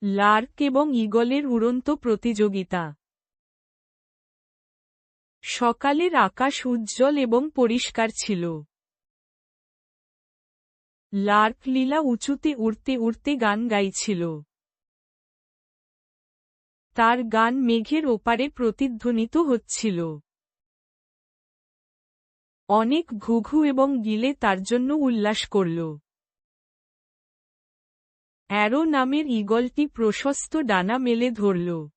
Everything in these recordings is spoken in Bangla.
লার্ক এবং ঈগলের উড়ন্ত প্রতিযোগিতা। সকালের আকাশ উজ্জ্বল এবং পরিষ্কার ছিল। লার্ক লীলা উঁচুতে উড়তে উড়তে গান গাইছিল। তার গান মেঘের ওপারে প্রতিধ্বনিত হচ্ছিল। অনেক ঘুঘু এবং গিলে তার জন্য উল্লাস করল। অ্যারো নামের ঈগলটি প্রশস্ত ডানা মেলে ধরল।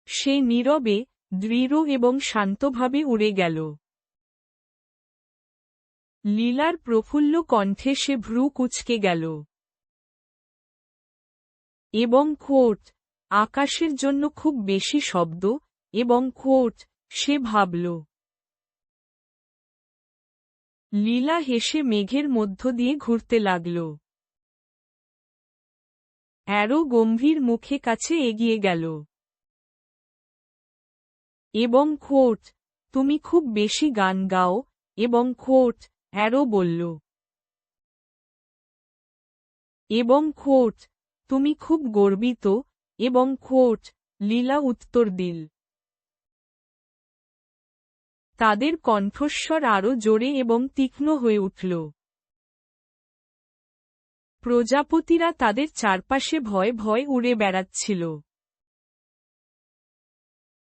সে নীরবে, দৃঢ় এবং শান্তভাবে উড়ে গেল। লীলার প্রফুল্ল কণ্ঠে সে ভ্রু কুঁচকে গেল। এবং খোট, আকাশের জন্য খুব বেশি শব্দ, এবং খোট, সে ভাবল। লীলা হেসে মেঘের মধ্য দিয়ে ঘুরতে লাগল। অ্যারো গম্ভীর মুখে কাছে এগিয়ে গেল। এবং খোট, তুমি খুব বেশি গান গাও, এবং খোট, অ্যারো বলল। এবং খোট, তুমি খুব গর্বিত, এবং খোট, লীলা উত্তর দিল। তাদের কণ্ঠস্বর আরও জোরে এবং তীক্ষ্ণ হয়ে উঠল। প্রজাপতিরা তাদের চারপাশে ভয়ে ভয়ে উড়ে বেড়াচ্ছিল।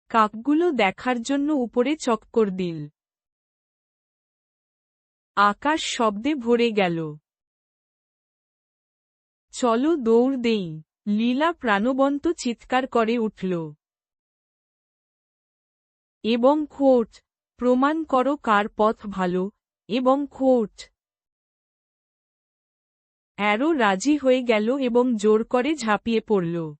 কাকগুলো দেখার জন্য উপরে চক্কর দিল। আকাশ শব্দে ভরে গেল। চলো দৌড় দেই, লীলা প্রাণবন্ত চিৎকার করে উঠল। এবং খোট, প্রমাণ করো কার পথ ভালো, এবং খোট। অ্যারো রাজি হয়ে গেল এবং জোর করে ঝাঁপিয়ে পড়ল।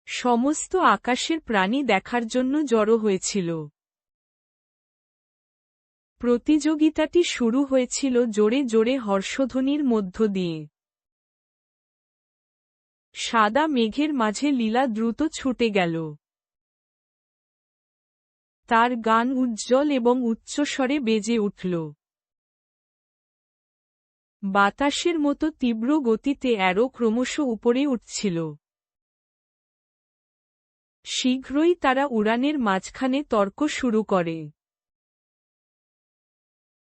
সমস্ত আকাশের প্রাণী দেখার জন্য জড়ো হয়েছিল। প্রতিযোগিতাটি শুরু হয়েছিল জোরে জোরে হর্ষধ্বনির মধ্য দিয়ে। সাদা মেঘের মাঝে লীলা দ্রুত ছুটে গেল। তার গান উজ্জ্বল এবং উচ্চস্বরে বেজে উঠল। বাতাসের মতো তীব্র গতিতে অ্যারো ক্রমশ উপরে উঠছিল। শীঘ্রই তারা উড়ানের মাঝখানে তর্ক শুরু করে।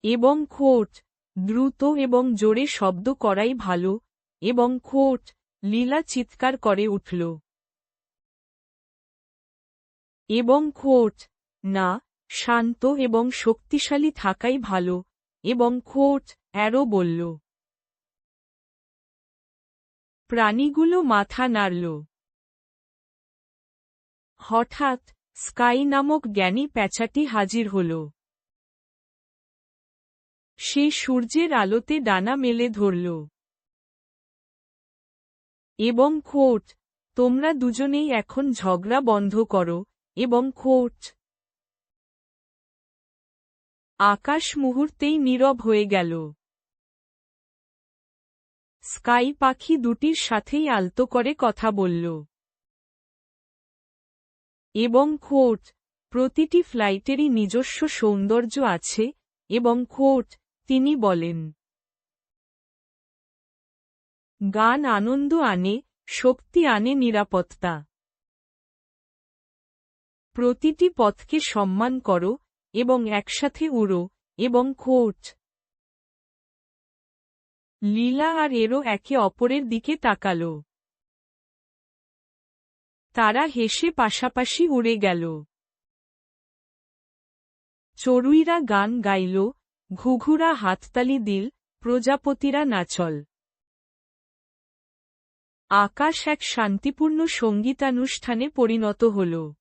এবং খোট, দ্রুত এবং জোরে শব্দ করাই ভালো, এবং খোট, লীলা চিৎকার করে উঠল। এবং খোট, না, শান্ত এবং শক্তিশালী থাকাই ভালো, এবং খোট, অ্যারো বলল। প্রাণীগুলো মাথা নাড়ল। হঠাৎ, স্কাই নামক জ্ঞানী প্যাঁচাটি হাজির হল। সে সূর্যের আলোতে ডানা মেলে ধরল। এবং খোট, তোমরা দুজনেই এখন ঝগড়া বন্ধ করো, এবং খোট। আকাশ মুহূর্তেই নীরব হয়ে গেল। স্কাই পাখি দুটির সাথেই আলতো করে কথা বলল। এবং খোট, প্রতিটি ফ্লাইটেরই নিজস্ব সৌন্দর্য আছে, এবং খোট, তিনি বলেন। গান আনন্দ আনে, শক্তি আনে, নিরাপত্তা। প্রতিটি পথকে সম্মান করো, এবং একসাথে উড়ো, এবং খোট। লীলা আর এরো একে অপরের দিকে তাকাল। তারা হেসে পাশাপাশি উড়ে গেল। চড়ুইরা গান গাইল, ঘুঘুরা হাততালি দিল, প্রজাপতিরা নাচল। আকাশ এক শান্তিপূর্ণ সঙ্গীতানুষ্ঠানে পরিণত হল।